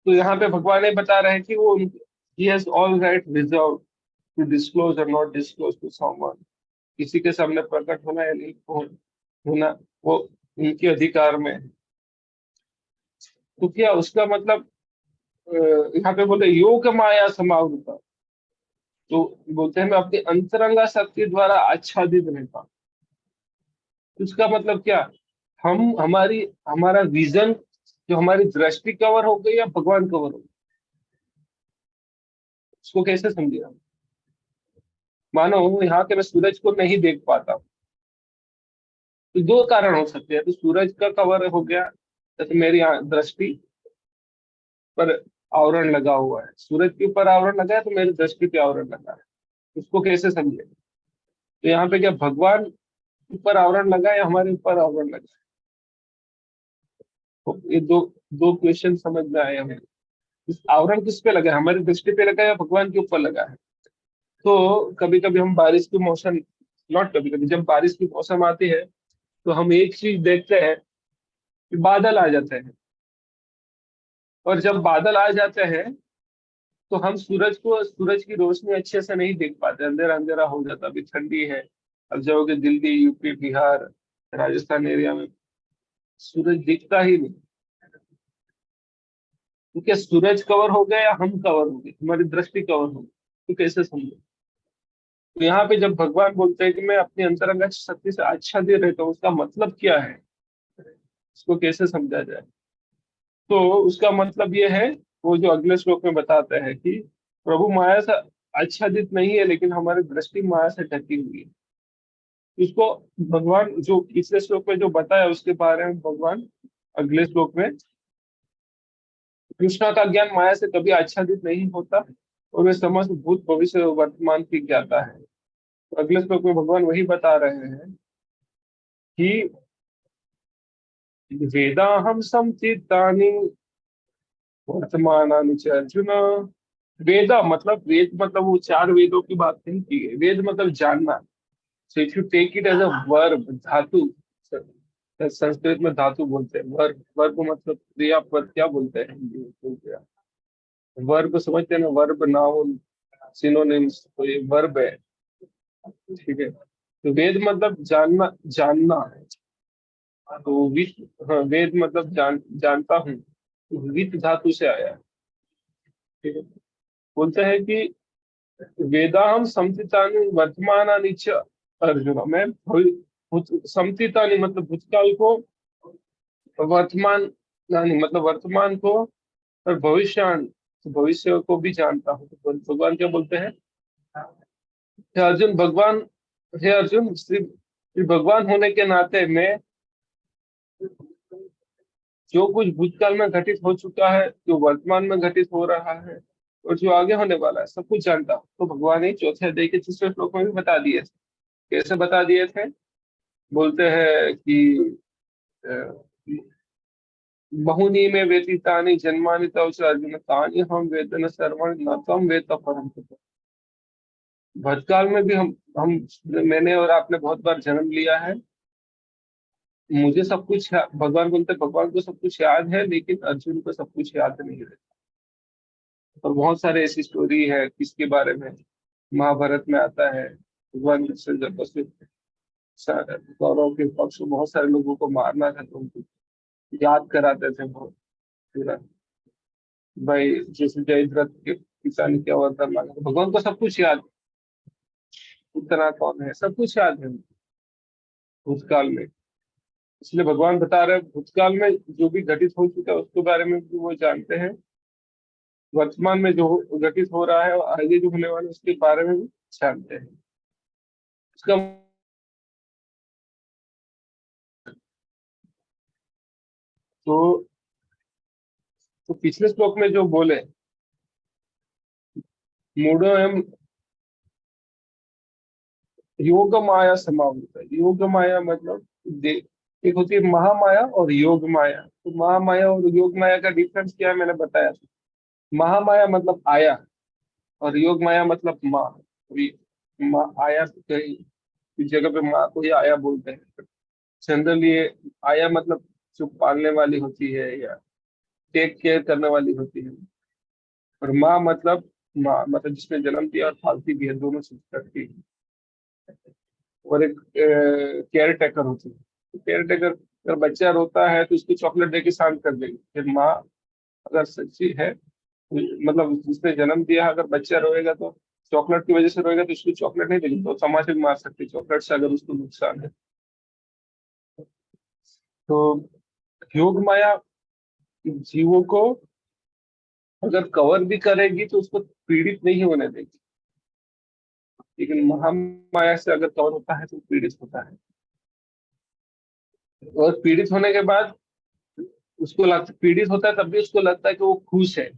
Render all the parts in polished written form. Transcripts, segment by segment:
तो यहाँ पे भगवान ये बता रहे हैं कि वो he has all right reserved to disclose or not disclose to someone। किसी के सामने प्रकट होना या नहीं होना वो उनके अधिकार में है। तो क्या उसका मतलब यहाँ पे बोले योग माया समावृता, तो बोलते हैं मैं अपनी अंतरंगा शक्ति द्वारा आच्छादित रहता हूँ। तो उसका मतलब क्या, हम हमारी हमारा विजन, जो हमारी दृष्टि कवर हो गई या भगवान कवर हो गई, उसको कैसे समझे हम। मानो यहाँ के मैं सूरज को नहीं देख पाता, तो दो कारण हो सकते हैं, तो सूरज का कवर हो गया, जैसे मेरी दृष्टि पर आवरण लगा हुआ है, सूरज के ऊपर आवरण लगा है तो मेरी दृष्टि पे आवरण लगा है, उसको कैसे समझे। तो यहाँ पे क्या भगवान ऊपर आवरण लगा है या हमारे ऊपर आवरण लगा है, तो ये दो दो क्वेश्चन समझ में आए हमें। इस आवरण किस पे लगा है, हमारी दृष्टि पे लगा है या भगवान के ऊपर लगा है। तो कभी कभी हम बारिश की मौसम, नॉट कभी कभी, जब बारिश की मौसम आती है तो हम एक चीज देखते हैं कि बादल आ जाते हैं, और जब बादल आ जाते हैं तो हम सूरज की रोशनी अच्छे से नहीं देख पाते, अंधेरा अंधेरा हो जाता। अभी ठंडी है, अब जाओगे दिल्ली, यूपी, बिहार, राजस्थान एरिया में सूरज दिखता ही नहीं। तो क्या सूरज कवर हो गया या हम कवर हो गए, हमारी दृष्टि कवर हो गई, तो कैसे समझे। तो यहाँ पे जब भगवान बोलते हैं कि मैं अपनी अंतरंग शक्ति से आच्छादित रहता हूँ, उसका मतलब क्या है, इसको कैसे समझा जाए। तो उसका मतलब ये है, वो जो अगले श्लोक में बताते हैं कि प्रभु माया से आच्छादित नहीं है, लेकिन हमारी दृष्टि माया से ढकी हुई है। इसको भगवान जो पिछले श्लोक में जो बताया उसके बारे में भगवान अगले श्लोक में, कृष्णा का ज्ञान माया से कभी आच्छादित नहीं होता और वे समस्त भूत भविष्य और वर्तमान की ज्ञाता है। तो अगले श्लोक में भगवान वही बता रहे हैं कि वेदाहम समचित्तानि वर्तमानानि च अर्जुन। वेदा मतलब वेद, मतलब वो चार वेदों की बात नहीं की गई, वेद मतलब जानना। So if you take it as a verb, धातु, संस्कृत में धातु बोलते हैं, वर्ब, वर्ब मतलब क्रियापद, क्या बोलते हैं हिंदी में, बोलते हैं वर्ब, समझते हैं ना, वर्ब नाउन सिनोनिम्स, तो ये वर्ब है। ठीक है, तो वेद मतलब जानना, जानना है। तो विश्व, हाँ, वेद मतलब जानता हूँ, तो वित्त धातु से आया है। ठीक है, बोलते हैं कि वेदाहम समतितानि वर्तमानानि च अर्जुन, मैं समतितानि मतलब भूतकाल को, वर्तमान नानी मतलब वर्तमान को, और भविष्यान तो भविष्य को भी जानता हूँ। तो भगवान क्या बोलते हैं, हे अर्जुन, भगवान, हे अर्जुन, श्री भगवान होने के नाते मैं जो कुछ भूतकाल में घटित हो चुका है, जो वर्तमान में घटित हो रहा है, और जो आगे होने वाला है, सब कुछ जानता हूँ। तो भगवान ने चौथे अध्याय के तीसरे श्लोक में भी बता दिए थे। कैसे बता दिए थे, बोलते हैं कि अ, बहुनी में व्यतीतानि जन्मानि तव च अर्जुन तानि हम वेद न सर्वण न तम वेद परम तप। भूतकाल में भी हम मैंने और आपने बहुत बार जन्म लिया है, मुझे सब कुछ भगवान बोलते हैं, भगवान को सब कुछ याद है, लेकिन अर्जुन को सब कुछ याद नहीं रहता। और बहुत सारे ऐसी स्टोरी है किसके बारे में, महाभारत में आता है, भगवान से जब बस कौरव के पक्ष में बहुत सारे लोगों को मारना था, तो उनको याद कराते थे बहुत पूरा, भाई जैसे जयद्रथ के पिता ने क्या वरदान मांगा, तो भगवान को सब कुछ याद है, उतना कौन है, सब कुछ याद है भूतकाल में। इसलिए भगवान बता रहे हैं भूतकाल में जो भी घटित हो चुका है उसके बारे में भी वो जानते हैं, वर्तमान में जो घटित हो रहा है और आगे जो होने वाला है उसके बारे में भी जानते हैं। उसका तो पिछले श्लोक में जो बोले, मूढ़ो एवं योग माया समावृत है। योग माया मतलब एक होती है महामाया और योग माया। तो महामाया और योग माया का डिफरेंस क्या है मैंने बताया था। महामाया मतलब आया, और योग माया मतलब माँ। अभी माँ आया, कहीं इस जगह पे माँ को ही आया बोलते हैं जनरली। आया मतलब जो पालने वाली होती है, या टेक केयर करने वाली होती है। और माँ मतलब जिसने जन्म दिया और पालती भी है, दोनों चीज करती है। और एक केयर टेकर होती है। केयर टेकर, अगर बच्चा रोता है तो उसको चॉकलेट दे के शांत कर देगी। फिर माँ अगर सच्ची है, मतलब जिसने जन्म दिया है, अगर बच्चा रोएगा तो चॉकलेट की वजह से रोएगा तो उसको चॉकलेट नहीं देगी, तो तमाचे भी मार सकती है चॉकलेट से, अगर उसको नुकसान है। तो योग माया जीवों को अगर कवर भी करेगी तो उसको पीड़ित नहीं होने देगी, लेकिन महामाया से अगर कवर होता है तो पीड़ित होता है। और पीड़ित होने के बाद उसको लगता, पीड़ित होता है तब भी उसको लगता है कि वो खुश है।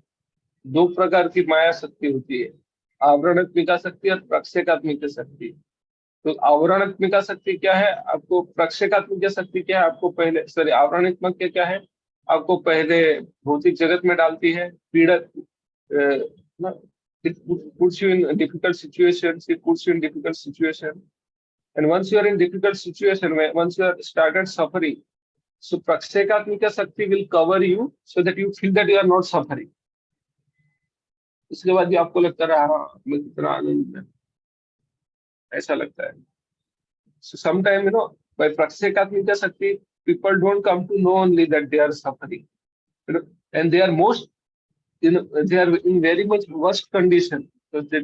दो प्रकार की माया शक्ति होती है, आवरणात्मिका शक्ति और प्रक्षेकात्मिक शक्ति। तो आवरणात्मिका शक्ति क्या है, आपको प्रक्षेकात्मिक शक्ति क्या है, आपको पहले, सॉरी, आवरणात्मक क्या है, आपको पहले भौतिक जगत में डालती है, पीड़ित, puts you in difficult situations, it puts you in difficult situation. And once you are in difficult situation, once you are started suffering, so prakshekatmika shakti will cover you so that you feel that you are not suffering. उसके बाद भी आपको लगता रहा, हाँ मैं कितना आनंद में, ऐसा लगता है। So sometime, by prakshekatmika shakti, people don't come to know only that they are suffering, and they are most, they are in very much worst condition. So they,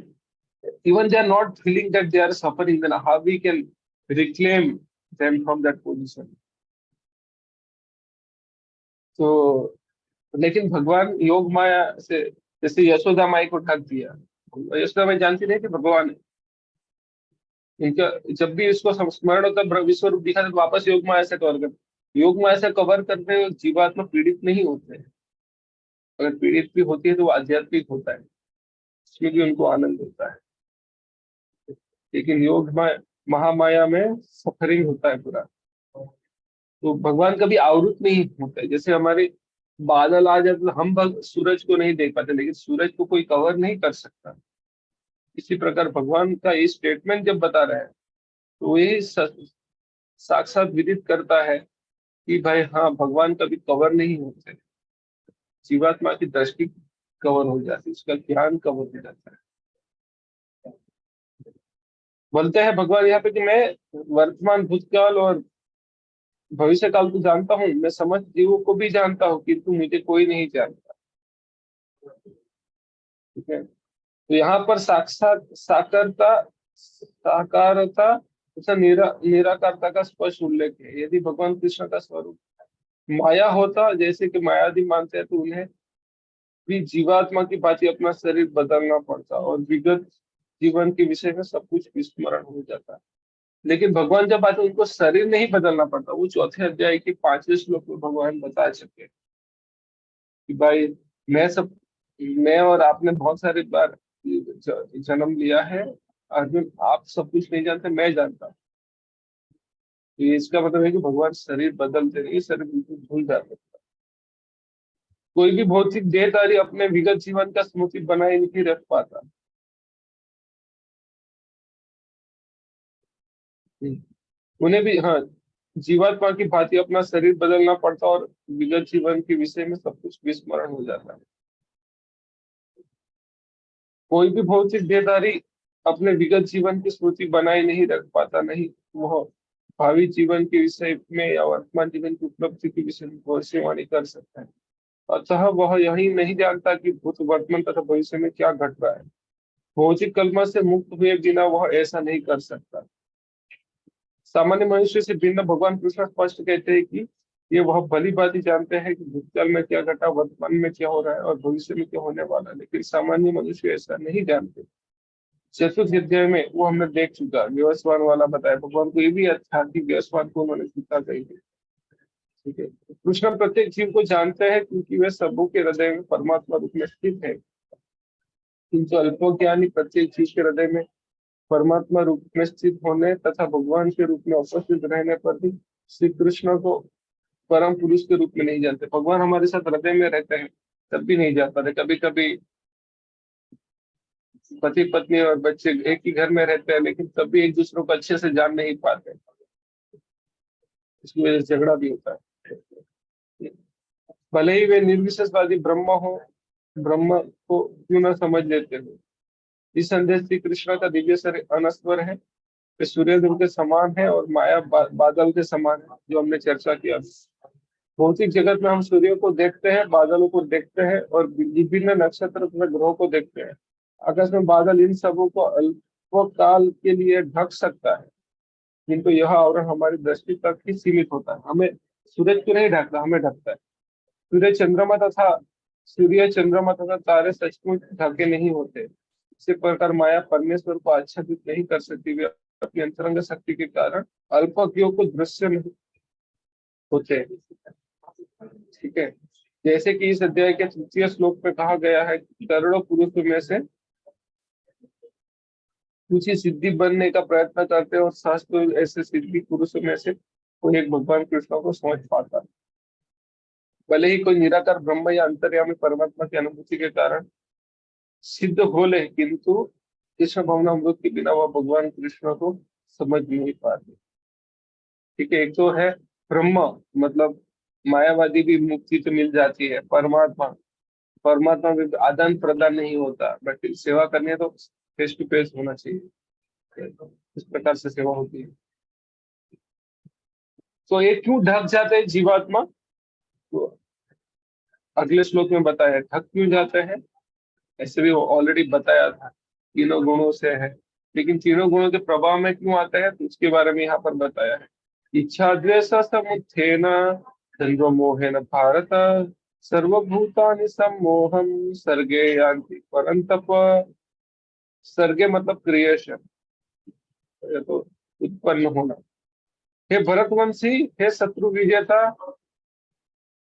even they are not feeling that they are suffering, then how we can reclaim them from that position. तो लेकिन भगवान योग माया से, जैसे यशोदा माई को ढक दिया, यशोदा माई जानती नहीं कि भगवान है। इनका जब भी इसको स्मरण होता है, विश्व रूप दिखा तो वापस योग माया से कवर कर, योग माया से कवर करते हुए जीवात्मा पीड़ित नहीं होते हैं। अगर पीड़ित भी होती है तो वो आध्यात्मिक होता है, इसमें भी उनको आनंद होता है। लेकिन योग माया, महामाया में सफरिंग होता है पूरा। तो भगवान कभी आवृत नहीं होते, जैसे हमारे बादल आ जाते तो हम सूरज को नहीं देख पाते, लेकिन सूरज को कोई कवर नहीं कर सकता। इसी प्रकार भगवान का ये स्टेटमेंट जब बता रहे हैं तो यही साक्षात विदित करता है कि भाई हाँ, भगवान कभी कवर नहीं होते, जीवात्मा की दृष्टि कवर हो जाती है, उसका ज्ञान कवर हो जाता है। बोलते हैं भगवान यहाँ पे कि मैं वर्तमान, भूतकाल और भविष्य काल को जानता हूँ, मैं समस्त जीवों को भी जानता हूँ, किंतु मुझे कोई नहीं जानता। ठीक है, तो यहाँ पर साक्षात साकारता, साकारता तथा निराकारता का स्पष्ट उल्लेख है। यदि भगवान कृष्ण का स्वरूप माया होता, जैसे कि मायादी मानते हैं, तो उन्हें भी जीवात्मा की भांति अपना शरीर बदलना पड़ता और विगत जीवन के विषय में सब कुछ विस्मरण हो जाता। लेकिन भगवान जब आते उनको शरीर नहीं बदलना पड़ता। वो चौथे अध्याय के 5वें श्लोक में भगवान बता चुके कि भाई, मैं सब मैं और आपने बहुत सारी बार जन्म लिया है अर्जुन, आप सब कुछ नहीं जानते, मैं जानता हूँ। तो ये इसका मतलब है कि भगवान शरीर बदलते नहीं, शरीर बिल्कुल भूल जाते। कोई भी भौतिक देहधारी अपने विगत जीवन का स्मृति बनाए नहीं रख पाता। उन्हें भी, हाँ, जीवात्मा की भांति अपना शरीर बदलना पड़ता और विगत जीवन के विषय में सब कुछ विस्मरण हो जाता है। कोई भी भौतिक देहधारी अपने विगत जीवन की स्मृति बनाए नहीं रख पाता, नहीं वह भावी जीवन के विषय में या वर्तमान जीवन की उपलब्धि के विषय में भविष्यवाणी कर सकता है। अतः वह यही नहीं जानता कि भूत, वर्तमान तथा भविष्य में क्या घट रहा है। भौतिक कल्पना से मुक्त हुए बिना वह ऐसा नहीं कर सकता। सामान्य मनुष्य से भिन्न भगवान कृष्ण स्पष्ट कहते हैं कि ये वह भली भांति जानते हैं कि भूतकाल में क्या घटा, वर्तमान में क्या हो रहा है और भविष्य में क्या होने वाला है, लेकिन सामान्य मनुष्य ऐसा नहीं जानते। चतुर्थ अध्याय में वो हमने देख चुका, व्यवस्वान वाला बताया। भगवान को ये भी अच्छा कि व्यवस्वान को उन्होंने सीता कही है। ठीक है, कृष्ण प्रत्येक जीव को जानते हैं क्योंकि वे सबों के हृदय में परमात्मा रूप में स्थित है। किंतु अल्पज्ञानी प्रत्येक जीव के हृदय में परमात्मा रूप में स्थित होने तथा भगवान के रूप में उपस्थित रहने पर भी श्री कृष्ण को परम पुरुष के रूप में नहीं जानते। भगवान हमारे साथ हृदय में रहते हैं तब भी नहीं जान पाते। कभी कभी पति पत्नी और बच्चे एक ही घर में रहते हैं, लेकिन तब भी एक दूसरे को अच्छे से जान नहीं पाते, इसकी वजह से झगड़ा भी होता है। भले ही वे निर्विशेषवादी ब्रह्म हो, ब्रह्म को क्यों न समझ लेते हो। इस संदेश श्री कृष्ण का दिव्य शरीर अनस्वर है, वे सूर्यदेव के समान है और माया बादल के समान है, जो हमने चर्चा किया। भौतिक जगत में हम सूर्य को देखते हैं, बादलों को देखते हैं और विभिन्न नक्षत्र तथा ग्रहों को देखते हैं। आकाश में बादल इन सबों को अल्पकाल के लिए ढक सकता है, किंतु यह आवरण हमारी दृष्टि तक ही सीमित होता है। हमें सूरज को नहीं ढकता, हमें ढकता है। सूर्य चंद्रमा तथा तारे सचमुच ढके नहीं होते। इसी प्रकार माया परमेश्वर को आच्छादित नहीं कर सकती, वे अपनी अंतरंग शक्ति के कारण अल्पज्ञों को दृश्य नहीं होते। ठीक है, जैसे कि इस अध्याय के तृतीय श्लोक में कहा गया है कि करोड़ों पुरुषों में से कुछ ही सिद्धि बनने का प्रयत्न करते हैं और शास्त्र ऐसे सिद्धि पुरुषों में से कोई एक भगवान कृष्ण को समझ पाता है। भले ही कोई निराकार ब्रह्म या अंतर्यामी परमात्मा की अनुभूति के कारण सिद्ध हो ले, किंतु कृष्ण भवनामृत के बिना वह भगवान कृष्ण को समझ नहीं पाते। ठीक है, एक तो है ब्रह्म, मतलब मायावादी भी मुक्ति तो मिल जाती है। परमात्मा, परमात्मा भी आदान प्रदान नहीं होता, बट सेवा करनी है तो फेस टू फेस होना चाहिए। इस प्रकार से सेवा होती है। तो ये क्यों ढक जाते हैं जीवात्मा, तो अगले श्लोक में बताया ढक क्यों जाते हैं। ऐसे भी ऑलरेडी बताया था, तीनों गुणों से है। लेकिन तीनों गुणों के प्रभाव में क्यों आते हैं, तो उसके बारे में यहाँ पर बताया है। इच्छा द्वेष समुत्थेन द्वंद्व मोहेन भारत, सर्वभूतानि सम्मोहम सर्गे यान्ति परन्तप। सर्गे मतलब क्रिएशन, तो उत्पन्न होना। हे भरतवंशी, हे शत्रु विजेता,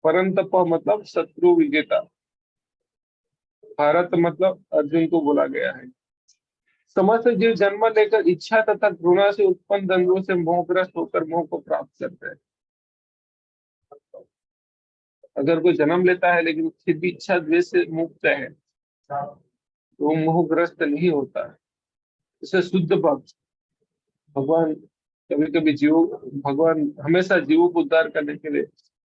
परंतप मतलब शत्रु विजेता। भारत मतलब अर्जुन को बोला गया है। समस्त जीव जन्म लेकर इच्छा तथा घृणा से उत्पन्न द्वंद्वों से मोहग्रस्त होकर मोह को प्राप्त करते हैं। अगर कोई जन्म लेता है लेकिन फिर भी इच्छा द्वेष से मुक्त है, तो वो मोहग्रस्त नहीं होता है। इसे शुद्ध भक्त भगवान, कभी कभी जीव, भगवान हमेशा जीवों को उद्धार करने के लिए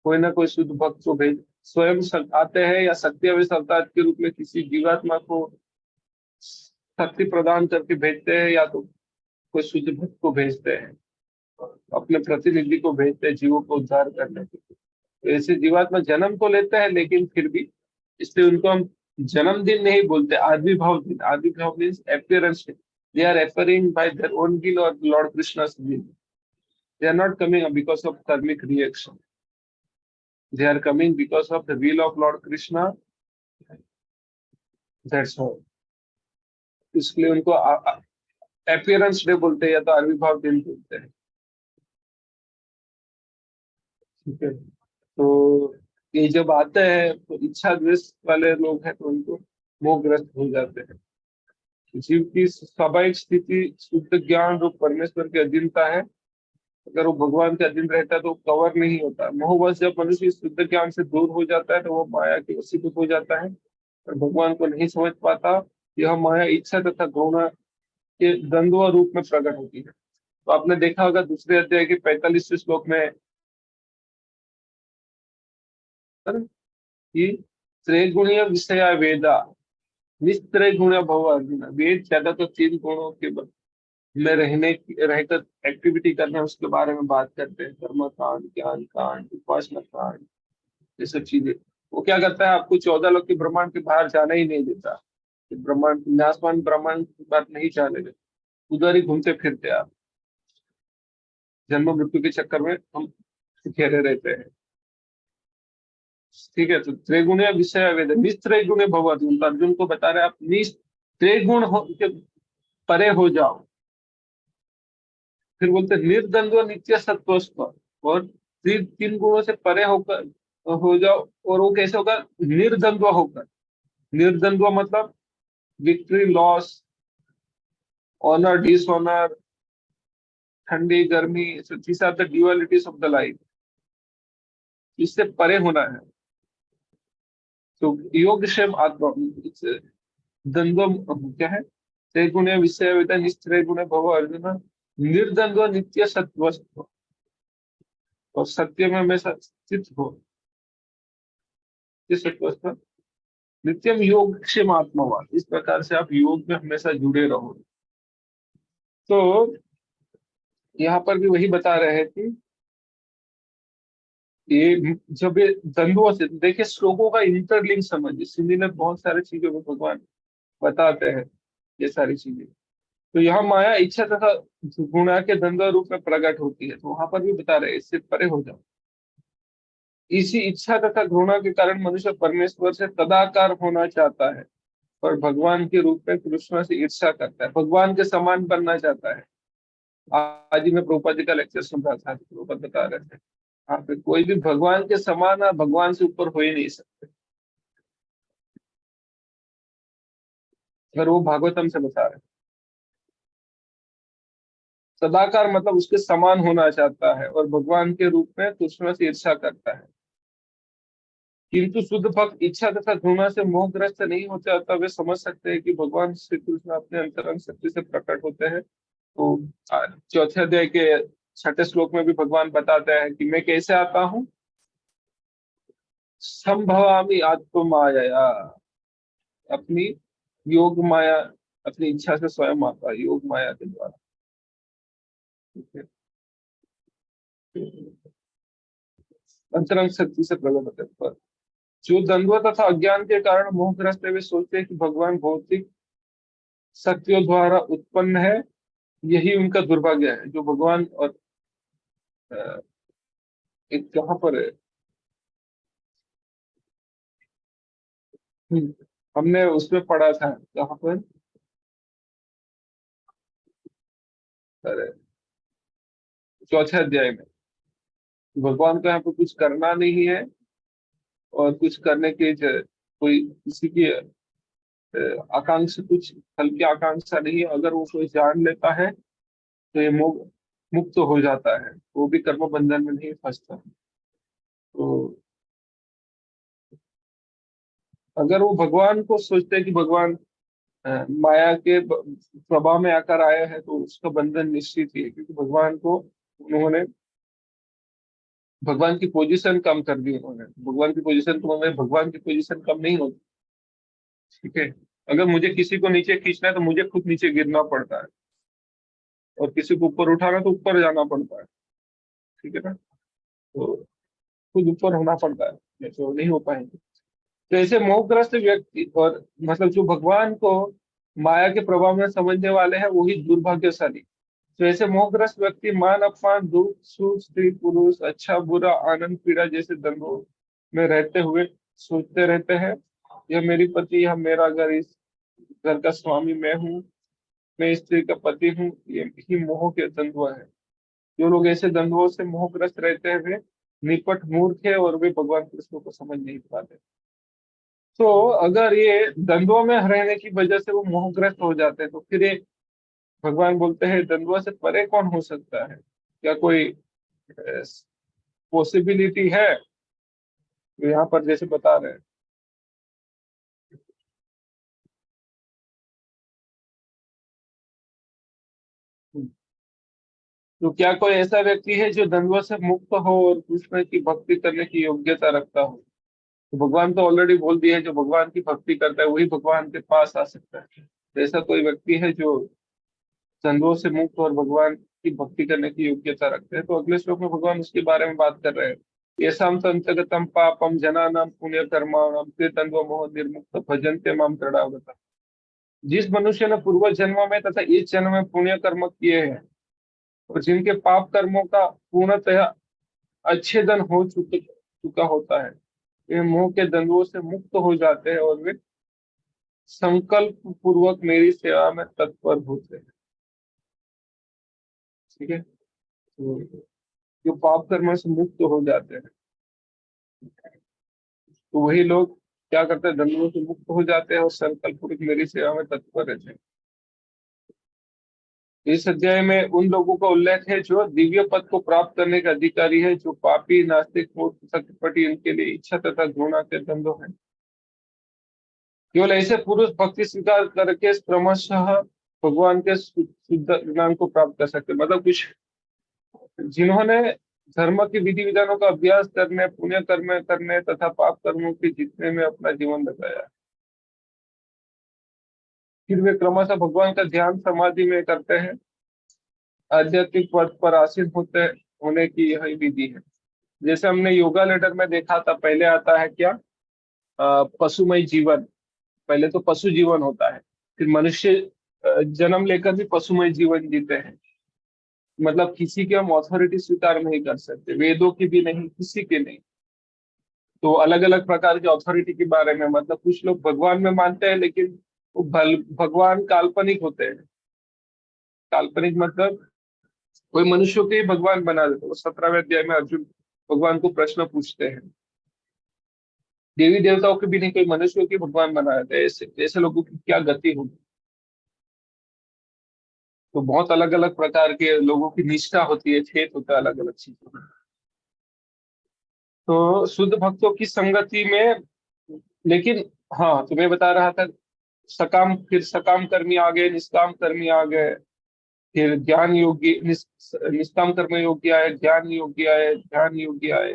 कोई ना कोई शुद्ध भक्त को भेज स्वयं आते हैं, या सत्यावेश अवतार के रूप में किसी जीवात्मा को शक्ति प्रदान करके भेजते हैं, या तो कोई शुद्ध भक्त को भेजते हैं, अपने प्रतिनिधि को भेजते हैं जीवों को उद्धार करने के लिए। तो ऐसे जीवात्मा जन्म तो लेते हैं, लेकिन फिर भी, इसलिए उनको हम जन्मदिन नहीं बोलते, आविर्भाव दिन। आविर्भाव means appearance. They are appearing by their own will or Lord Krishna's will. They are not coming because of karmic reaction. They are coming because of the will of Lord Krishna. That's all. इसलिए उनको appearance day बोलते हैं, या तो आविर्भाव दिन बोलते हैं। ठीक है, तो ये जब आते हैं तो इच्छा द्वेष वाले लोग हैं, तो उनको मोहग्रस्त हो जाते हैं। जीव की स्वाभाविक स्थिति शुद्ध ज्ञान रूप परमेश्वर की अधीनता है। अगर वो भगवान के अधीन रहता है तो कवर नहीं होता। मोहवश जब मनुष्य शुद्ध ज्ञान से दूर हो जाता है तो वो माया के वशीभूत हो जाता है और भगवान को नहीं समझ पाता। यह माया इच्छा तथा घृणा के द्वंद्व रूप में प्रकट होती है। तो आपने देखा होगा दूसरे अध्याय के 45वें श्लोक में कि त्रैगुणीय विषया वेदा निस्त्रैगुण्य भव अर्जुन। वेद ज्यादा तो 3 गुणों के में रहकर एक्टिविटी करना, उसके बारे में बात करते हैं। कर्म कांड, ज्ञान कांड, उपासना कांड, ये सब चीजें। वो क्या करता है, आपको 14 लोग के ब्रह्मांड के बाहर जाना ही नहीं देता। ब्रह्मांड, आसमान ब्रह्मांड की बात नहीं जाने देता, उधर ही घूमते फिरते आप। जन्म मृत्यु के चक्कर में हम घेरे रहते हैं। ठीक है, तो त्रिगुण विषय वेद निस्त्रैगुण्य भव अर्जुन। तो अर्जुन को बता रहे आप त्रिगुण के परे हो जाओ। फिर बोलते निर्द्वंद्व नित्य सत्वस्थ, और 3 गुणों से परे होकर हो जाओ। और वो कैसे होगा, निर्द्वंद्व होकर। निर्द्वंद्व मतलब विक्ट्री लॉस, ऑनर डिसऑनर, ठंडी गर्मी, these are the dualities of the life. इससे परे होना है। तो योग क्षेम आत्मा द्वंद्व क्या है, त्रिगुण विषय वेदा निस्त्रैगुण्य भव अर्जुन निर्द्वंद्व नित्य सत्वस्थ, और सत्य में हमेशा स्थित हो। सत्वस्थ नित्यम योग क्षेम आत्मवान, इस प्रकार से आप योग में हमेशा जुड़े रहो। तो यहाँ पर भी वही बता रहे थे, ये जब ये द्वंद्वों से देखिए, श्लोकों का इंटरलिंक समझिए, सिंधी में बहुत सारी चीजों में भगवान बताते हैं ये सारी चीजें। तो यहाँ माया इच्छा तथा गुणा के द्वंद्व रूप में प्रकट होती है, तो वहां पर भी बता रहे हैं इससे परे हो जाओ। इसी इच्छा तथा घृणा के कारण मनुष्य परमेश्वर से तदाकार होना चाहता है, पर भगवान के रूप में कृष्ण से ईर्ष्या करता है, भगवान के समान बनना चाहता है। आज ही मैं प्रभुपाद जी का लेक्चर सुन रहा था, प्रभुपाद बता रहे थे, हाँ पे कोई भी भगवान के समान या भगवान से ऊपर हो ही नहीं सकते, अगर वो भागवतम से बता रहे। सदाकार मतलब उसके समान होना चाहता है और भगवान के रूप में कृष्ण से ईर्ष्या करता है। किंतु शुद्ध भक्त इच्छा तथा घृणा से मोहग्रस्त नहीं होते, अतः वे समझ सकते हैं कि भगवान श्री कृष्ण अपने अंतरंग शक्ति से प्रकट होते हैं। तो चौथे अध्याय के छठे श्लोक में भी भगवान बताते हैं कि मैं कैसे आता हूँ, संभवामि आत्म माया, अपनी योग माया, अपनी इच्छा से स्वयं आता है, योग माया के द्वारा। ठीक है, अंतरंग शक्ति से प्रकट होते हैं। पर जो द्वंद्व तथा अज्ञान के कारण मोहग्रस्त है, वे सोचते हैं कि भगवान भौतिक शक्तियों द्वारा उत्पन्न है, यही उनका दुर्भाग्य है। जो भगवान और अ, एक कहाँ पर है, हमने उसमें पढ़ा था कहाँ पर, अरे चौथे अध्याय में, भगवान को यहाँ पर कुछ करना नहीं है और कुछ करने के कोई किसी की आकांक्षा, कुछ फल की आकांक्षा नहीं है। अगर वो कोई जान लेता है तो ये मुक्त हो जाता है, वो भी कर्म बंधन में नहीं फंसता। तो अगर वो भगवान को सोचते हैं कि भगवान माया के प्रभाव में आकर आया है, तो उसका बंधन निश्चित ही है, क्योंकि भगवान को उन्होंने भगवान की पोजीशन कम कर दी उन्होंने। भगवान की पोजीशन तो हमें, भगवान की पोजीशन कम नहीं होती। ठीक है, अगर मुझे किसी को नीचे खींचना है तो मुझे खुद नीचे गिरना पड़ता है, और किसी को ऊपर उठाना तो ऊपर जाना पड़ता है। ठीक है ना, तो खुद ऊपर होना पड़ता है, नहीं तो नहीं हो पाएंगे। तो ऐसे मोहग्रस्त व्यक्ति और मतलब जो भगवान को माया के प्रभाव में समझने वाले हैं, वही दुर्भाग्यशाली। तो ऐसे मोहग्रस्त व्यक्ति मान अपमान दुख सुख स्त्री पुरुष अच्छा बुरा आनंद पीड़ा जैसे द्वंद्वों में रहते हुए सोचते रहते हैं, यह मेरी पति, यह मेरा घर, इस घर का स्वामी मैं हूँ, मैं स्त्री का पति हूँ, ये ही मोह के द्वंद्व है। जो लोग ऐसे द्वंद्वों से मोहग्रस्त रहते हैं, वे निपट मूर्ख है और वे भगवान कृष्ण को समझ नहीं पाते। तो अगर ये द्वंद्वों में रहने की वजह से वो मोहग्रस्त हो जाते हैं, तो फिर ये भगवान बोलते हैं द्वंद्व से परे कौन हो सकता है, क्या कोई पॉसिबिलिटी है। तो यहाँ पर जैसे बता रहे हैं, तो क्या कोई ऐसा व्यक्ति है जो द्वंद्व से मुक्त हो और कृष्ण की भक्ति करने की योग्यता रखता हो। तो भगवान तो ऑलरेडी बोल दिया है, जो भगवान की भक्ति करता है वही भगवान के पास आ सकता है। तो ऐसा कोई व्यक्ति है जो द्वंद्वों से मुक्त और भगवान की भक्ति करने की योग्यता रखते हैं। तो अगले श्लोक में भगवान उसके बारे में बात कर रहे हैं। येषां तंतगतम पापम जनानां पुण्य कर्माणां ते द्वंद्व मोह निर्मुक्त भजन्ते माम दृढ़व्रता। जिस मनुष्य ने पूर्व जन्म में तथा इस जन्म में पुण्य कर्म किए हैं और जिनके पाप कर्मों का पूर्णतः अच्छेदन हो चुका होता है, वे मोह के द्वंद्वों से मुक्त हो जाते हैं और वे संकल्प पूर्वक मेरी सेवा में तत्पर होते हैं। ठीक है, तो जो पाप कर्म से मुक्त हो जाते हैं, तो वही लोग क्या करते हैं, द्वंद्वों से मुक्त हो जाते हैं और संकल्प पूर्वक मेरी सेवा में तत्पर रहते हैं। इस अध्याय में उन लोगों का उल्लेख है जो दिव्य पद को प्राप्त करने के अधिकारी है, जो पापी नास्तिक मूर्ख तथा कपटी, इनके लिए इच्छा तथा घृणा के द्वंद्व है। केवल ऐसे पुरुष भक्ति स्वीकार करके क्रमशः भगवान के शुद्ध ज्ञान को प्राप्त कर सकते हैं। मतलब कुछ जिन्होंने धर्म के विधि विधानों का अभ्यास करने, पुण्य कर्म करने तथा पाप कर्मों के जीतने में अपना जीवन लगाया। फिर वे क्रमशः भगवान का ध्यान समाधि में करते हैं। आध्यात्मिक पद पर आसीन होने की यही विधि है। जैसे हमने योगा लेटर में देखा था, पहले आता है क्या, पशुमय जीवन। पहले तो पशु जीवन होता है, फिर मनुष्य जन्म लेकर भी पशुमय जीवन जीते हैं। मतलब किसी के हम अथॉरिटी स्वीकार नहीं कर सकते, वेदों की भी नहीं, किसी के नहीं। तो अलग अलग प्रकार की अथॉरिटी के बारे में, मतलब कुछ लोग भगवान में मानते हैं, लेकिन वो भगवान काल्पनिक होते हैं। काल्पनिक मतलब कोई मनुष्य को ही भगवान बना देते। वो 17वें अध्याय में अर्जुन भगवान को प्रश्न पूछते हैं, देवी देवताओं के भी नहीं, कोई मनुष्यों की भगवान बना देते हैं। ऐसे ऐसे लोगों की क्या गति होगी। तो बहुत अलग अलग प्रकार के लोगों की निष्ठा होती है, छेद होता है अलग अलग चीजों में। तो शुद्ध भक्तों की संगति में, लेकिन हाँ, तो मैं बता रहा था, फिर सकाम कर्मी आ गए, निष्काम कर्मी आ गए, फिर ज्ञान योगी, निष्काम कर्म योगी आए, ज्ञान योगी आए, ध्यान योगी आए,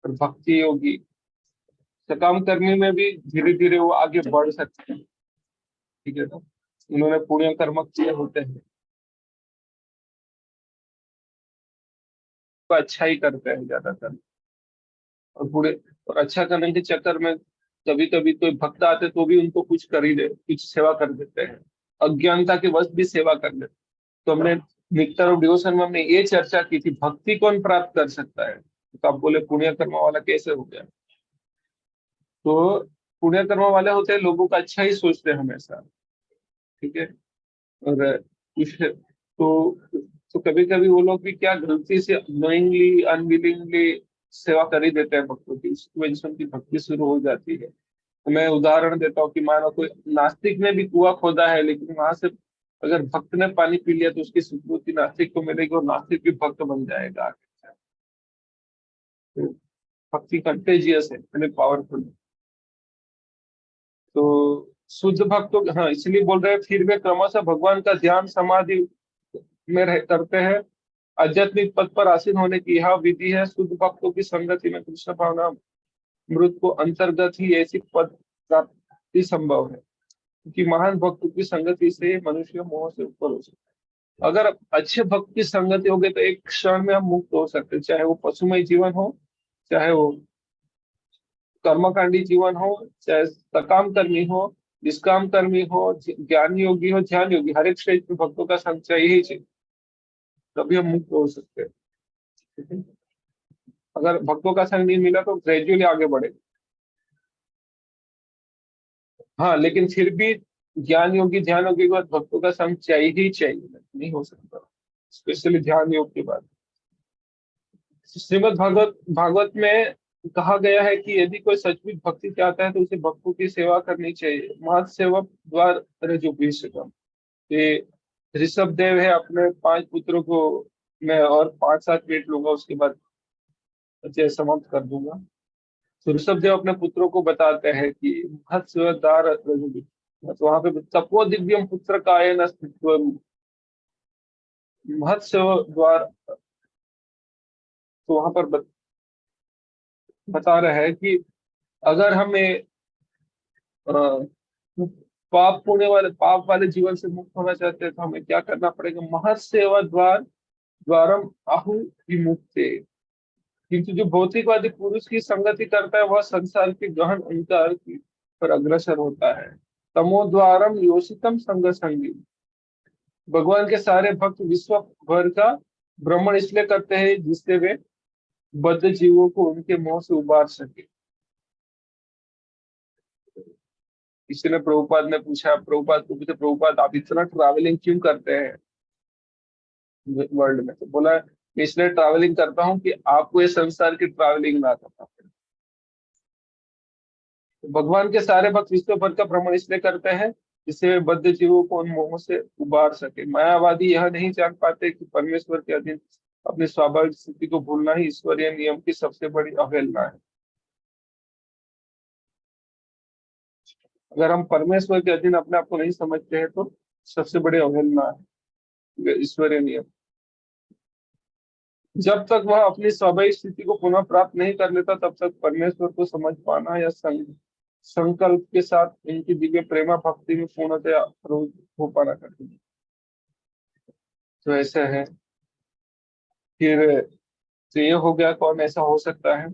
और भक्ति योगी। सकाम कर्मी में भी धीरे धीरे वो आगे बढ़ सकते हैं। ठीक है ना, उन्होंने पुण्य कर्म किए होते हैं तो अच्छा ही करते हैं ज्यादातर। और पूरे और अच्छा करने के चक्कर में कभी कभी कोई भक्त आते तो भी उनको कुछ कर ही दे, कुछ सेवा कर देते हैं। अज्ञानता के वश भी सेवा कर देते। तो हमने नेक्टर ऑफ डिवोशन में हमने ये चर्चा की थी, भक्ति कौन प्राप्त कर सकता है। तो आप बोले पुण्य कर्म वाला कैसे हो गया। तो पुण्य कर्म वाले होते हैं, लोगों का अच्छा ही सोचते हैं हमेशा। ठीक है। और कुछ तो कभी कभी वो लोग भी क्या गलती से नोइंगली अनविलिंगली सेवा कर ही देते हैं भक्तों की, उसकी वजह से उनकी भक्ति शुरू हो जाती है। तो मैं उदाहरण देता हूँ कि मानो कोई नास्तिक ने भी कुआं खोदा है, लेकिन वहां से अगर भक्त ने पानी पी लिया तो उसकी स्वीकृति नास्तिक को मिलेगी, और नास्तिक भी भक्त बन जाएगा आगे। तो भक्ति कंटेजियस है, इतने पावरफुल है। तो शुद्ध भक्तों, हाँ इसलिए बोल रहे हैं, फिर वे क्रमशः भगवान का ध्यान समाधि में करते हैं। आध्यात्मिक पद पर आसीन होने की यह विधि है। शुद्ध भक्तों की संगति में कृष्ण भावना मृत को अंतर्गत ही ऐसी पद प्राप्ति संभव है, क्योंकि महान भक्तों की संगति से मनुष्य मोह से ऊपर हो सकता है। अगर अच्छे भक्त की संगति हो गई तो एक क्षण में हम मुक्त हो सकते हैं, चाहे वो पशुमय जीवन हो, चाहे वो कर्मकांडी जीवन हो, चाहे सकाम कर्मी हो, निष्काम कर्मी हो, ज्ञान योगी हो, ध्यान योगी, हर एक स्टेज पे भक्तों का संग चाहिए ही चाहिए, तभी हम मुक्त हो सकते हैं। ठीक है? अगर भक्तों का संग नहीं मिला तो ग्रेजुअली आगे बढ़े। हाँ, लेकिन फिर भी ज्ञान योगी ध्यान योगी के बाद भक्तों का संग चाहिए ही चाहिए, नहीं हो सकता, स्पेशली ध्यान योग के बाद। श्रीमद् भागवत में कहा गया है कि यदि कोई सचमुच भक्ति चाहता है तो उसे भक्तों की सेवा करनी चाहिए। महत सेवक द्वार रजोभिषेकम। ये ऋषभ देव है, अपने 5 पुत्रों को मैं और 5-7 मिनट लूंगा, उसके बाद अच्छे समाप्त कर दूंगा। तो ऋषभ देव अपने पुत्रों को बताते हैं कि महत सेवक द्वार रजोभिषेकम, तो वहां पे तपो दिव्यम पुत्र कायन अस्तित्व महत सेवक द्वार। तो वहां पर बता रहा है कि अगर हमें अ, पाप वाले जीवन से मुक्त होना चाहते हैं तो हमें क्या करना पड़ेगा। महत् सेवा द्वारम आहु विमुक्ते। किंतु जो भौतिकवादी पुरुष की संगति करता है वह संसार के गहन अंधकार पर अग्रसर होता है। तमो द्वारम योषितम संग संगी। भगवान के सारे भक्त विश्व भर का भ्रमण इसलिए करते हैं जिससे वे बद्ध जीवों को उनके मोह से उबार सके। किसी ने प्रभुपाद ने पूछा, प्रभुपाद को पूछा, प्रभुपाद आप इतना ट्रैवलिंग क्यों करते हैं वर्ल्ड में। तो बोला, मैं इसलिए ट्रैवलिंग करता हूँ कि आपको ये संसार की ट्रैवलिंग ना करना पड़े। तो भगवान के सारे भक्त विश्व भर का भ्रमण इसलिए करते हैं जिससे वे बद्ध जीवों को उन मोहों से उबार सके। मायावादी यह नहीं जान पाते कि परमेश्वर के अधीन अपनी स्वाभाविक स्थिति को भूलना ही ईश्वरीय नियम की सबसे बड़ी अवहेलना है। अगर हम परमेश्वर के अधीन अपने आप को नहीं समझते हैं तो सबसे बड़ी अवहेलना है ईश्वरीय नियम। जब तक वह अपनी स्वाभाविक स्थिति को पुनः प्राप्त नहीं कर लेता तब तक परमेश्वर को समझ पाना या संकल्प के साथ इनकी दिव्य प्रेमा भक्ति में पूर्णतया रोज हो पाना कठिन है। तो ऐसा है। फिर तो ये हो गया कौन ऐसा हो सकता है।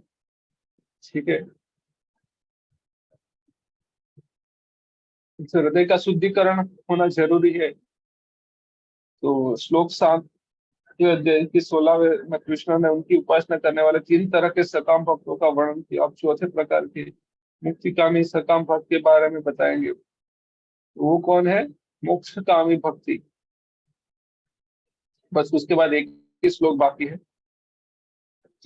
ठीक है। तो हृदय का शुद्धिकरण होना जरूरी है। तो श्लोक 7 के अध्याय की 16वें में कृष्ण ने उनकी उपासना करने वाले 3 तरह के सकाम भक्तों का वर्णन किया। अब चौथे प्रकार के मुक्तिकामी सकाम भक्त के बारे में बताएंगे। वो कौन है? मोक्षकामी भक्ति। बस उसके बाद एक ही श्लोक बाकी है।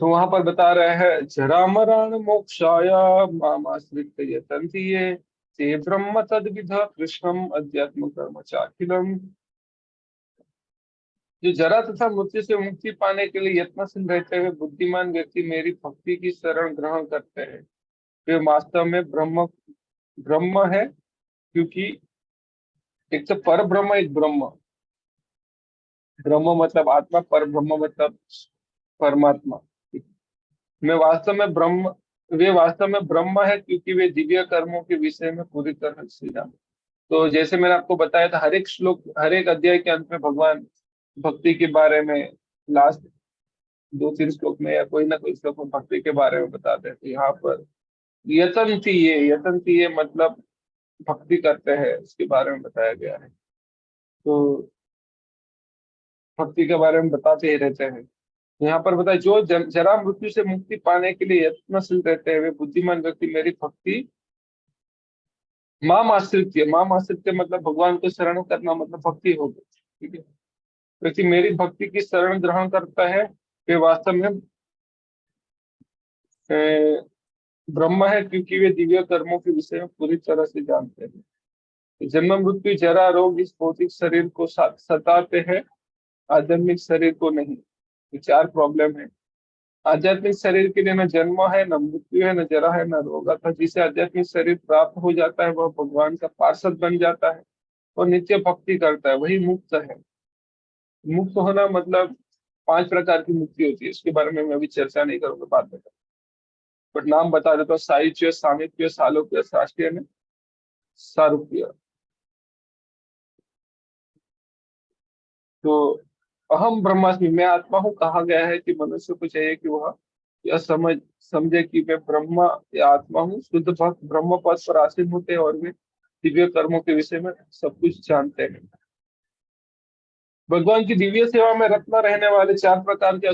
तो वहां पर बता रहे हैं जरा मरण मोक्षाय मामाश्रित यतन्ति ये ते ब्रह्म तद्विध कृष्णम अध्यात्म कर्म चाखिलम। जो जरा तथा मृत्यु से मुक्ति पाने के लिए यत्नशील रहते हुए बुद्धिमान व्यक्ति मेरी भक्ति की शरण ग्रहण करते हैं वे वास्तव में ब्रह्म ब्रह्म है। क्योंकि एक तो पर ब्रह्म, एक ब्रह्म। ब्रह्म मतलब आत्मा, पर ब्रह्म मतलब परमात्मा। मैं वास्तव में ब्रह्म वे वास्तव में ब्रह्म है क्योंकि वे दिव्य कर्मों के विषय में पूरी तरह से जाने। तो जैसे मैंने आपको बताया था, हर एक श्लोक, हर एक अध्याय के अंत में भगवान भक्ति के बारे में लास्ट 2-3 श्लोक में या कोई ना कोई श्लोक में भक्ति के बारे में बताते हैं। तो यहाँ पर यतन्ती ये मतलब भक्ति करते हैं, उसके बारे में बताया गया है। तो भक्ति के बारे में बताते ही रहते हैं। यहाँ पर बताए जो जरा मृत्यु से मुक्ति पाने के लिए यत्नशील रहते हैं वे बुद्धिमान व्यक्ति मेरी भक्ति माम आश्रित्य मतलब भगवान को शरण करना मतलब भक्ति हो गई। ठीक है। व्यक्ति मेरी भक्ति की शरण ग्रहण करता है वे वास्तव में अ, ब्रह्म है क्योंकि वे दिव्य कर्मों के विषय में पूरी तरह से जानते हैं। जन्म मृत्यु जरा रोग इस भौतिक शरीर को सताते हैं, आध्यात्मिक शरीर को नहीं। ये 4 प्रॉब्लम है। आध्यात्मिक शरीर के लिए न जन्म है, न मृत्यु है, न जरा है, न रोग। अर्थात जिसे आध्यात्मिक शरीर प्राप्त हो जाता है वह भगवान का पार्षद बन जाता है और नित्य भक्ति करता है, वही मुक्त है। मुक्त होना मतलब 5 प्रकार की मुक्ति होती है, इसके बारे में मैं अभी चर्चा नहीं करूंगा, बाद में। बट नाम बता देता हूँ, साहित्य, सामिप्य, सालोक्य, शास्त्रीय में सारूप्य। तो अहम ब्रह्मास्मि मैं आत्मा हूँ कहा गया है कि मनुष्य को चाहिए कि वह यह समझे कि मैं ब्रह्म या आत्मा हूँ। शुद्ध भक्त ब्रह्म पद पर आसीन होते हैं और वे दिव्य कर्मों के विषय में सब कुछ जानते हैं। भगवान की दिव्य सेवा में रत्न रहने वाले 4 प्रकार के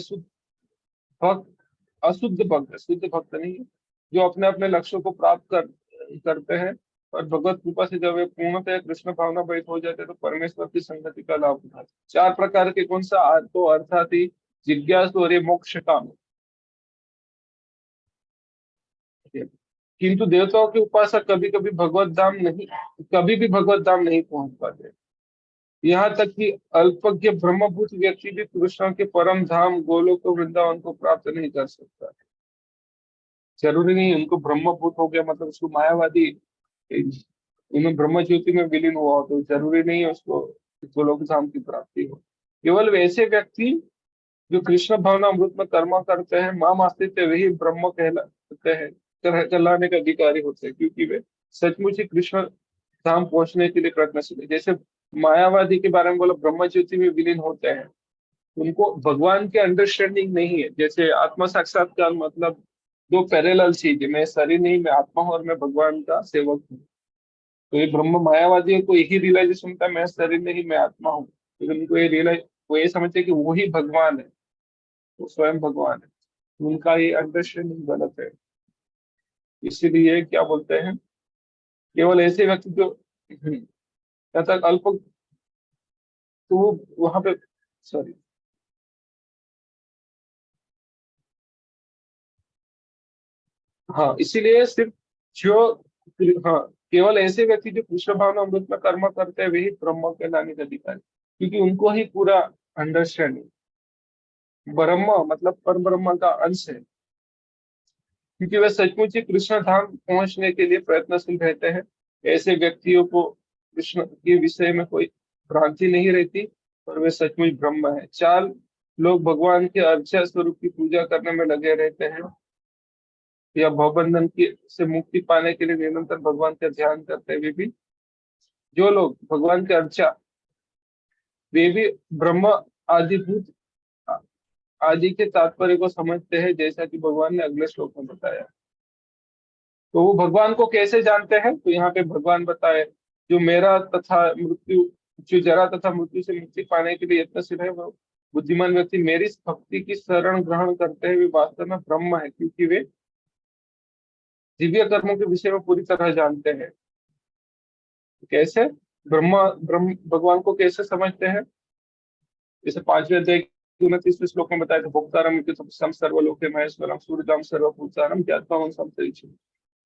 भक्त अशुद्ध भक्त है, शुद्ध भक्त नहीं है, जो अपने अपने लक्ष्यों को प्राप्त करते हैं और भगवत कृपा से जब वे पूर्णतः कृष्ण भावना रहित हो जाते हैं तो परमेश्वर की संगति का लाभ उठाते हैं। 4 प्रकार के कौन सा? तो अर्थात ही जिज्ञासु और ये मोक्ष काम। किंतु देवताओं के उपासक कभी भी भगवत धाम नहीं पहुंच पाते। यहाँ तक कि अल्पज्ञ ब्रह्मभूत व्यक्ति भी कृष्ण के परम धाम गोलोक वृंदावन को प्राप्त नहीं कर सकता। जरूरी नहीं उनको ब्रह्मभूत हो गया मतलब उसको मायावादी उन्हें ब्रह्म ज्योति में विलीन हुआ हो तो जरूरी नहीं है उसको गोलोक धाम की प्राप्ति हो। केवल वैसे व्यक्ति जो कृष्ण भावना अमृत में कर्म करते हैं, माम अस्तित्व वही ब्रह्म कहलाते हैं, कहलाने के अधिकारी होते हैं क्योंकि वे सचमुच ही कृष्ण धाम पहुंचने के लिए प्रयत्नशील है। जैसे मायावादी के बारे में बोला ब्रह्म ज्योति में विलीन होते हैं, उनको भगवान की अंडरस्टैंडिंग नहीं है। जैसे आत्मा साक्षात्कार मतलब 2 पैरेलल चीज है, मैं शरीर नहीं, मैं आत्मा हूँ और मैं भगवान का सेवक हूँ। तो ये ब्रह्म मायावादियों को यही रियलाइजेशन होता है, मैं शरीर नहीं, मैं आत्मा हूँ। तो उनको ये रियलाइज, वो ये समझते हैं कि वही भगवान है, वो स्वयं भगवान है। उनका ये अंडरस्टैंडिंग गलत है। इसीलिए क्या बोलते हैं, केवल ऐसे व्यक्ति जो जब तक अल्प, तो वो वहां पे, सॉरी, हाँ इसीलिए सिर्फ जो, हाँ केवल ऐसे व्यक्ति जो कृष्ण भावना अमृत में कर्म करते हैं वही ब्रह्म के लाने का अधिकारी, क्योंकि उनको ही पूरा अंडरस्टैंडिंग। ब्रह्म मतलब पर ब्रह्म का अंश है, क्योंकि वे सचमुच ही कृष्ण धाम पहुंचने के लिए प्रयत्नशील रहते हैं। ऐसे व्यक्तियों को कृष्ण के विषय में कोई भ्रांति नहीं रहती और वे सचमुच ब्रह्म है। 4 लोग भगवान के अर्चा स्वरूप की पूजा करने में लगे रहते हैं या भवबंधन की से मुक्ति पाने के लिए निरंतर भगवान का ध्यान करते हुए भी जो लोग भगवान के अर्चा, वे भी ब्रह्म आदिभूत आदि के तात्पर्य को समझते हैं, जैसा कि भगवान ने अगले श्लोक में बताया। तो वो भगवान को कैसे जानते हैं, तो यहाँ पे भगवान बताए, जो मेरा तथा मृत्यु जो जरा तथा मृत्यु से मुक्ति पाने के लिए यत्नशील है, वो बुद्धिमान व्यक्ति मेरी इस भक्ति की शरण ग्रहण करते हैं, वे वास्तव में ब्रह्म है, क्योंकि वे दिव्य कर्मों के विषय में पूरी तरह जानते हैं। कैसे ब्रह्मा ब्रह्म भगवान को कैसे समझते हैं, जैसे 5वें अध्याय के 29वें श्लोक में बताया था, भोक्तारम इति सम सर्वलोके महेश्वरम सूर्यदाम सर्वभूतारम ज्ञात्वा संतरिक्षम।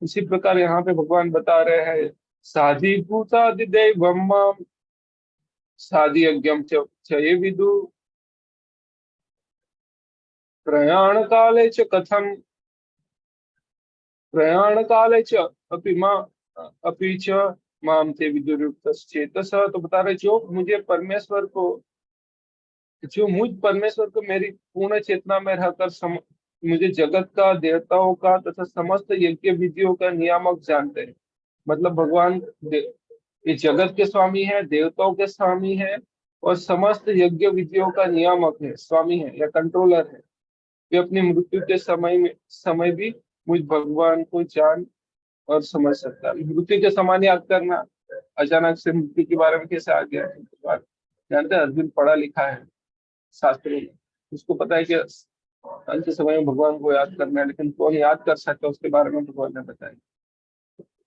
इसी प्रकार यहाँ पे भगवान बता रहे हैं, साधिभूतादिदैवम माम साधि यज्ञम च ये विदु प्रयाण काले च कथम प्रयाण काले च अपि मा अपि च माम ते विदुरुक्तश्चेतस। तो बता रहे, जो मुझ परमेश्वर को मेरी पूर्ण चेतना में रहकर मुझे जगत का, देवताओं का तथा समस्त यज्ञ विधियों का नियामक जानते हैं। मतलब भगवान ये जगत के स्वामी है, देवताओं के स्वामी है और समस्त यज्ञ विधियों का नियामक है, स्वामी है या कंट्रोलर है। वे अपनी मृत्यु के समय भी मुझ भगवान को जान और समझ सकता है। मृत्यु के समान याद करना, अचानक से मृत्यु के बारे में कैसे आ गया है, जानते हैं, अर्जुन पढ़ा लिखा है शास्त्रों में, उसको पता है कि अंत समय में भगवान को याद करना है, लेकिन कौन याद कर सकता है उसके बारे में भगवान ने बताया।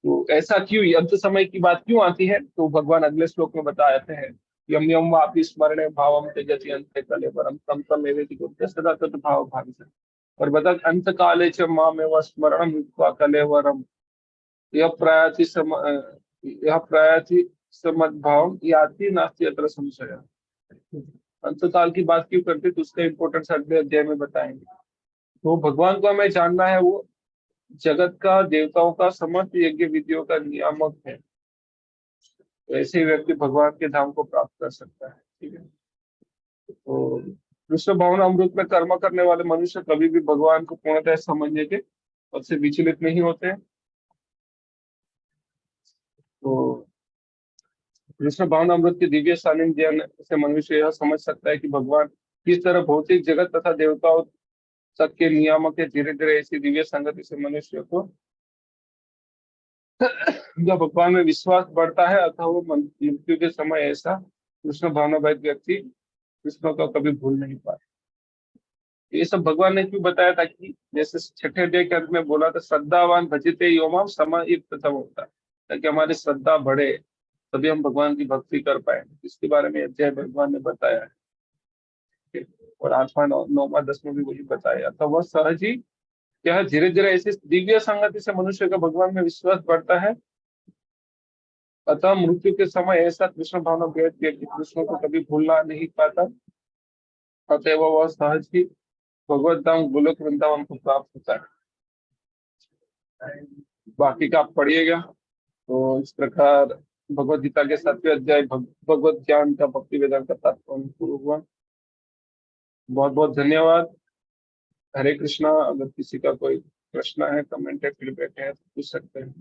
तो ऐसा क्यों, अंत समय की बात क्यों आती है, तो भगवान अगले श्लोक में बताते हैं, यम यम वापि स्मरणे भावम त्यजति अंते कलेवरम तम तम एवेति कुरुते सदा तत् भाव भावित। और बता, अंत काले च मामेव स्मरणम युक्त्वा कलेवरम यह प्रयाति समद्भाव याति नास्ति अत्र संशय। अंतकाल की बात क्यों करते, तो उसका इंपॉर्टेंस अगले अध्याय में बताएंगे। तो भगवान को हमें जानना है, वो जगत का, देवताओं का, समस्त यज्ञ विधियों का नियामक है। तो ऐसे ही व्यक्ति भगवान के धाम को प्राप्त कर सकता है। ठीक है, तो कृष्ण भावना अमृत में कर्म करने वाले मनुष्य कभी भी भगवान को पूर्णतः समझने के और से विचलित नहीं होते। तो कृष्ण भावना अमृत के दिव्य सानिध्य से मनुष्य यह समझ सकता है कि भगवान किस तरह भौतिक जगत तथा देवताओं तक के नियामक है। धीरे धीरे ऐसी दिव्य संगति से मनुष्य को जब भगवान में विश्वास बढ़ता है, अथवा वो मृत्यु के समय ऐसा कृष्ण भावनावाद व्यक्ति कृष्ण को कभी भूल नहीं पाता। ये सब भगवान ने क्यों बताया, ताकि जैसे छठे अध्याय के अंत में बोला था, श्रद्धावान भजते योमाम समायुक्त होता है, ताकि हमारी श्रद्धा बढ़े, तभी हम भगवान की भक्ति कर पाए। इसके बारे में अध्याय भगवान ने बताया है। और 8वां 9वां 10वां भी वही बताया था। वह सहज ही क्या है, धीरे धीरे ऐसी दिव्य संगति से मनुष्य का भगवान में विश्वास बढ़ता है, अतः मृत्यु के समय ऐसा कृष्ण भावना व्यक्ति कृष्ण को कभी भूलना नहीं पाता। अतः वह सहज ही भगवत धाम गोलोक वृंदावन को प्राप्त होता है। बाकी का आप पढ़िएगा। तो इस प्रकार भगवत गीता के 7वें अध्याय भगवत ज्ञान का भक्ति वेदांत का तात्पर्य पूर्ण हुआ। बहुत बहुत धन्यवाद। हरे कृष्णा। अगर किसी का कोई प्रश्न है, कमेंट है, फीडबैक है तो पूछ सकते हैं।